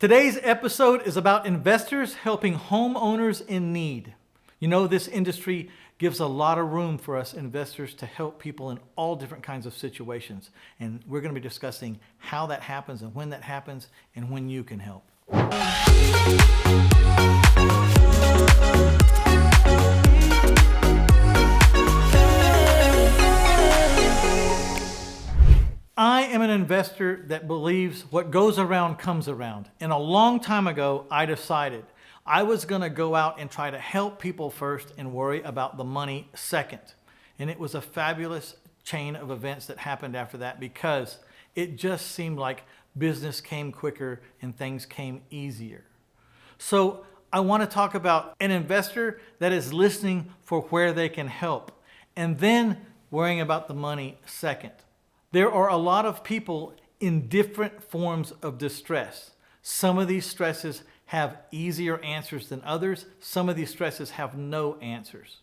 Today's episode is about investors helping homeowners in need. You know, this industry gives a lot of room for us investors to help people in all different kinds of situations. And we're going to be discussing how that happens and when that happens and when you can help. I am an investor that believes what goes around comes around. And a long time ago, I decided I was going to go out and try to help people first and worry about the money second. And it was a fabulous chain of events that happened after that because it just seemed like business came quicker and things came easier. So I want to talk about an investor that is listening for where they can help and then worrying about the money second. There are a lot of people in different forms of distress. Some of these stresses have easier answers than others. Some of these stresses have no answers.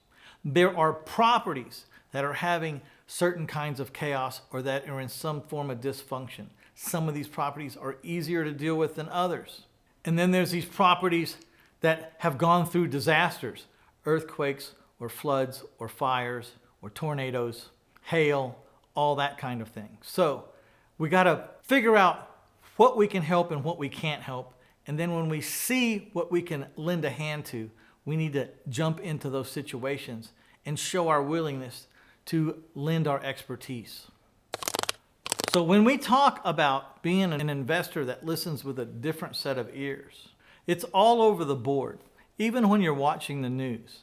There are properties that are having certain kinds of chaos or that are in some form of dysfunction. Some of these properties are easier to deal with than others. And then there's these properties that have gone through disasters, earthquakes or floods or fires or tornadoes, hail, all that kind of thing. So we got to figure out what we can help and what we can't help. And then when we see what we can lend a hand to, we need to jump into those situations and show our willingness to lend our expertise. So when we talk about being an investor that listens with a different set of ears, it's all over the board. Even when you're watching the news,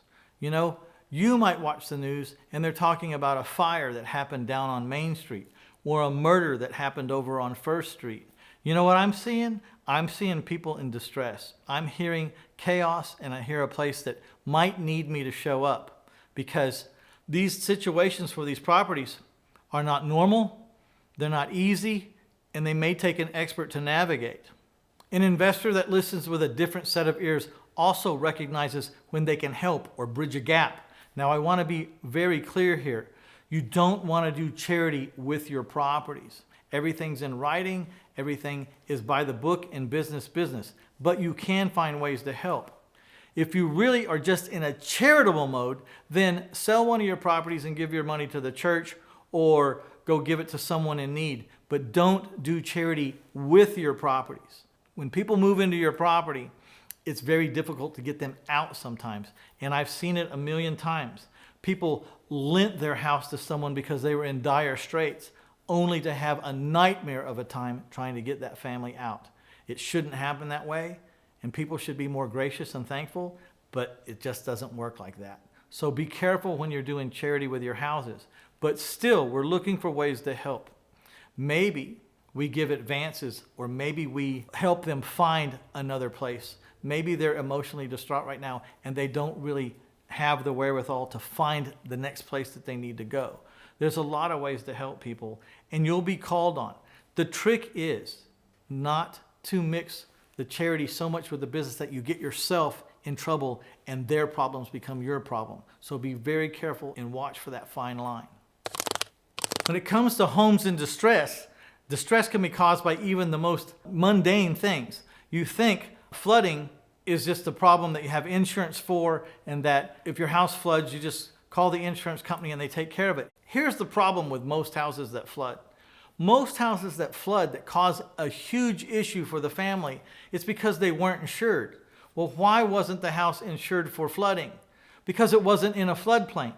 you might watch the news and they're talking about a fire that happened down on Main Street or a murder that happened over on First Street. You know what I'm seeing? I'm seeing people in distress. I'm hearing chaos, and I hear a place that might need me to show up because these situations for these properties are not normal, they're not easy, and they may take an expert to navigate. An investor that listens with a different set of ears also recognizes when they can help or bridge a gap. Now, I want to be very clear here. You don't want to do charity with your properties. Everything's in writing. Everything is by the book in business, but you can find ways to help. If you really are just in a charitable mode, then sell one of your properties and give your money to the church or go give it to someone in need. But don't do charity with your properties. When people move into your property, it's very difficult to get them out sometimes. And I've seen it a million times. People lent their house to someone because they were in dire straits, only to have a nightmare of a time trying to get that family out. It shouldn't happen that way, and people should be more gracious and thankful, but it just doesn't work like that. So be careful when you're doing charity with your houses. But still, we're looking for ways to help. Maybe we give advances, or maybe we help them find another place. Maybe they're emotionally distraught right now, and they don't really have the wherewithal to find the next place that they need to go. There's a lot of ways to help people, and you'll be called on. The trick is not to mix the charity so much with the business that you get yourself in trouble and their problems become your problem. So be very careful and watch for that fine line. When it comes to homes in distress, distress can be caused by even the most mundane things. You think flooding is just a problem that you have insurance for, and that if your house floods, you just call the insurance company and they take care of it. Here's the problem with most houses that flood. Most houses that flood that cause a huge issue for the family, it's because they weren't insured. Well, why wasn't the house insured for flooding? Because it wasn't in a floodplain.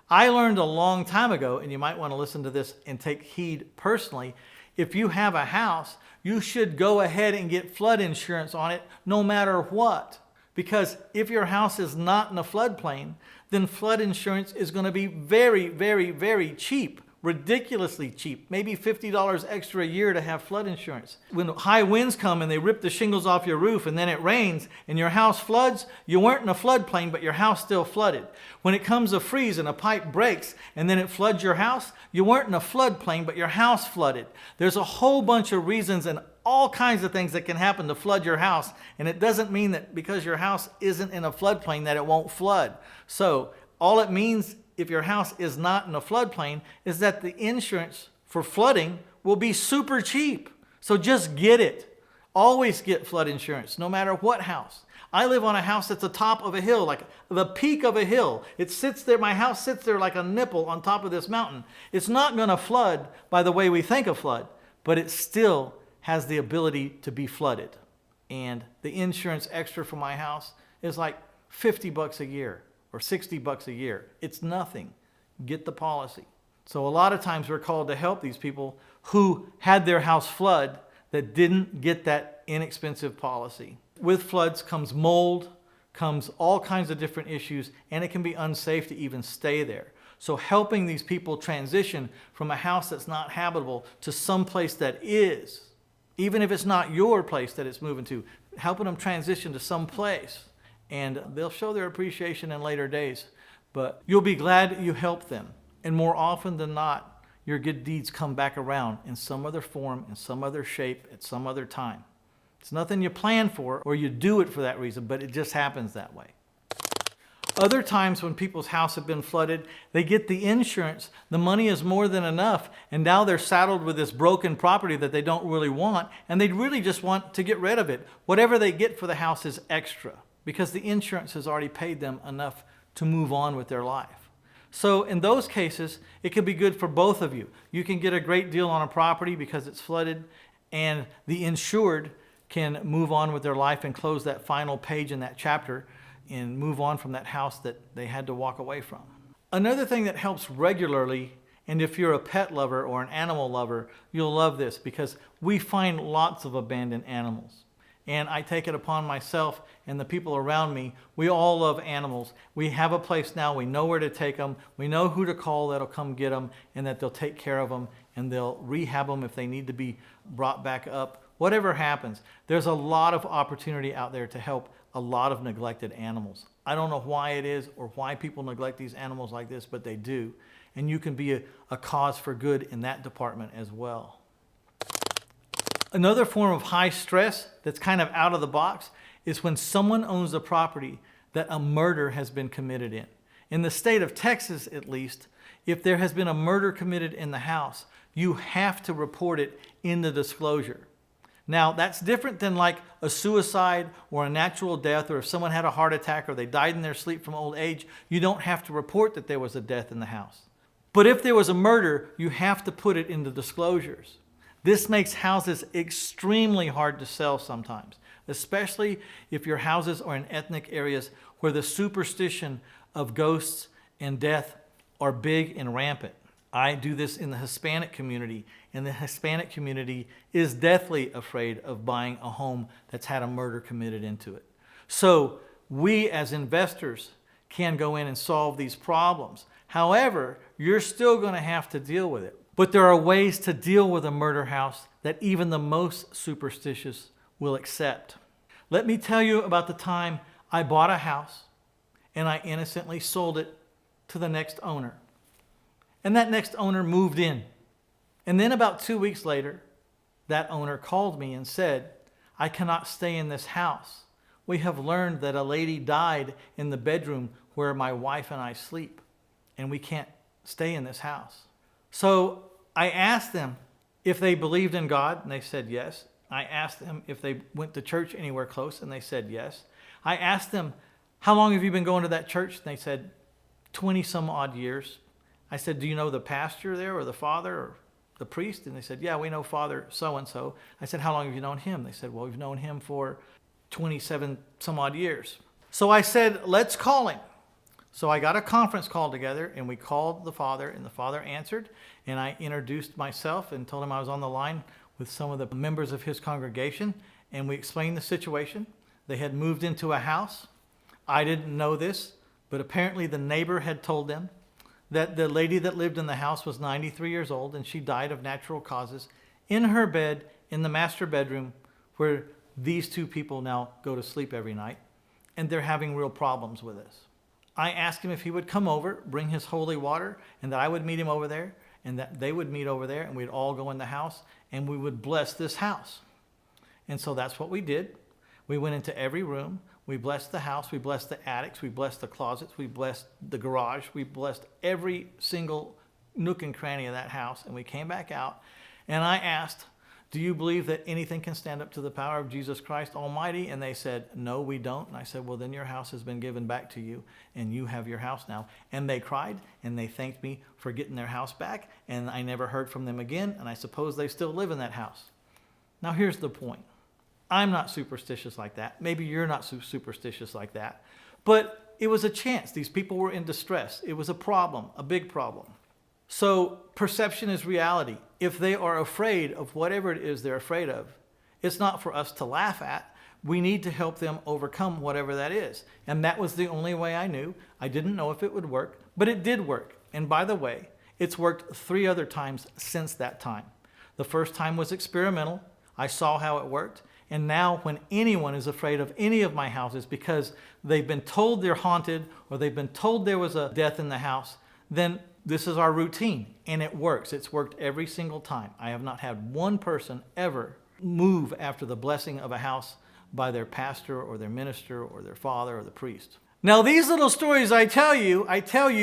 I learned a long time ago, and you might want to listen to this and take heed personally, if you have a house, you should go ahead and get flood insurance on it no matter what. Because if your house is not in a floodplain, then flood insurance is going to be very, very, very cheap. Ridiculously cheap, maybe $50 extra a year to have flood insurance. When high winds come and they rip the shingles off your roof and then it rains and your house floods, you weren't in a floodplain, but your house still flooded. When it comes a freeze and a pipe breaks and then it floods your house, you weren't in a floodplain, but your house flooded. There's a whole bunch of reasons and all kinds of things that can happen to flood your house, and it doesn't mean that because your house isn't in a floodplain that it won't flood. So all it means if your house is not in a floodplain is that the insurance for flooding will be super cheap. So just get it. Always get flood insurance, no matter what house. I live on a house that's the top of a hill, like the peak of a hill. It sits there, my house sits there like a nipple on top of this mountain. It's not going to flood by the way we think of flood, but it still has the ability to be flooded. And the insurance extra for my house is like $50 a year or $60 a year. It's nothing. Get the policy. So a lot of times we're called to help these people who had their house flood that didn't get that inexpensive policy. With floods comes mold, comes all kinds of different issues, and it can be unsafe to even stay there. So helping these people transition from a house that's not habitable to some place that is, even if it's not your place that it's moving to, helping them transition to some place. And they'll show their appreciation in later days. But you'll be glad you helped them. And more often than not, your good deeds come back around in some other form, in some other shape, at some other time. It's nothing you plan for or you do it for that reason, but it just happens that way. Other times when people's house have been flooded, they get the insurance, the money is more than enough, and now they're saddled with this broken property that they don't really want, and they really just want to get rid of it. Whatever they get for the house is extra, because the insurance has already paid them enough to move on with their life. So in those cases, it could be good for both of you. You can get a great deal on a property because it's flooded, and the insured can move on with their life and close that final page in that chapter and move on from that house that they had to walk away from. Another thing that helps regularly, and if you're a pet lover or an animal lover, you'll love this because we find lots of abandoned animals. And I take it upon myself and the people around me. We all love animals. We have a place now. We know where to take them. We know who to call that'll come get them and that they'll take care of them and they'll rehab them if they need to be brought back up. Whatever happens, there's a lot of opportunity out there to help a lot of neglected animals. I don't know why it is or why people neglect these animals like this, but they do. And you can be a cause for good in that department as well. Another form of high stress that's kind of out of the box is when someone owns a property that a murder has been committed in. In the state of Texas, at least, if there has been a murder committed in the house, you have to report it in the disclosure. Now, that's different than like a suicide or a natural death, or if someone had a heart attack or they died in their sleep from old age, you don't have to report that there was a death in the house. But if there was a murder, you have to put it in the disclosures. This makes houses extremely hard to sell sometimes, especially if your houses are in ethnic areas where the superstition of ghosts and death are big and rampant. I do this in the Hispanic community, and the Hispanic community is deathly afraid of buying a home that's had a murder committed into it. So we as investors can go in and solve these problems. However, you're still going to have to deal with it. But there are ways to deal with a murder house that even the most superstitious will accept. Let me tell you about the time I bought a house and I innocently sold it to the next owner. And that next owner moved in. And then about 2 weeks later, that owner called me and said, "I cannot stay in this house. We have learned that a lady died in the bedroom where my wife and I sleep, and we can't stay in this house." So I asked them if they believed in God, and they said yes. I asked them if they went to church anywhere close, and they said yes. I asked them, "How long have you been going to that church?" And they said, 20 some odd years. I said, "Do you know the pastor there or the father or the priest?" And they said, "Yeah, we know Father so-and-so." I said, "How long have you known him?" They said, "Well, we've known him for 27 some odd years." So I said, "Let's call him." So I got a conference call together and we called the father, and the father answered, and I introduced myself and told him I was on the line with some of the members of his congregation, and we explained the situation. They had moved into a house. I didn't know this, but apparently the neighbor had told them that the lady that lived in the house was 93 years old and she died of natural causes in her bed in the master bedroom where these two people now go to sleep every night, and they're having real problems with this. I asked him if he would come over, bring his holy water, and that I would meet him over there, and that they would meet over there, and we'd all go in the house, and we would bless this house. And so that's what we did. We went into every room. We blessed the house. We blessed the attics. We blessed the closets. We blessed the garage. We blessed every single nook and cranny of that house. And we came back out, and I asked, do you believe that anything can stand up to the power of Jesus Christ Almighty? And they said, no, we don't. And I said, well, then your house has been given back to you, and you have your house now. And they cried, and they thanked me for getting their house back, and I never heard from them again, and I suppose they still live in that house. Now, here's the point. I'm not superstitious like that. Maybe you're not superstitious like that. But it was a chance. These people were in distress. It was a problem, a big problem. So perception is reality. If they are afraid of whatever it is they're afraid of, it's not for us to laugh at. We need to help them overcome whatever that is. And that was the only way I knew. I didn't know if it would work, but it did work. And by the way, it's worked 3 other times since that time. The first time was experimental. I saw how it worked. And now when anyone is afraid of any of my houses because they've been told they're haunted or they've been told there was a death in the house, then this is our routine, and it works. It's worked every single time. I have not had one person ever move after the blessing of a house by their pastor or their minister or their father or the priest. Now, these little stories I tell you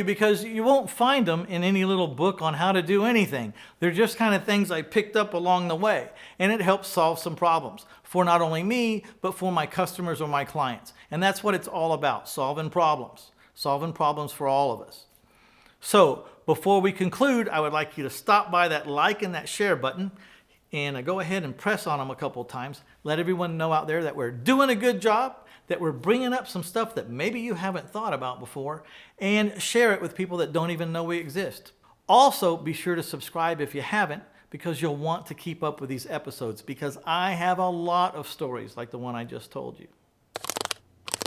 because you won't find them in any little book on how to do anything. They're just kind of things I picked up along the way, and it helps solve some problems for not only me, but for my customers or my clients. And that's what it's all about, solving problems for all of us. So before we conclude, I would like you to stop by that like and that share button and go ahead and press on them a couple of times. Let everyone know out there that we're doing a good job, that we're bringing up some stuff that maybe you haven't thought about before, and share it with people that don't even know we exist. Also, be sure to subscribe if you haven't, because you'll want to keep up with these episodes, because I have a lot of stories like the one I just told you.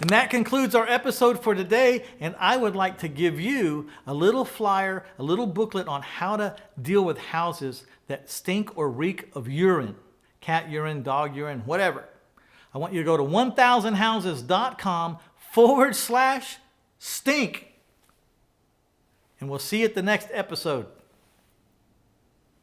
And that concludes our episode for today, and I would like to give you a little flyer, a little booklet on how to deal with houses that stink or reek of urine. Cat urine, dog urine, whatever. I want you to go to 1000houses.com/stink. And we'll see you at the next episode.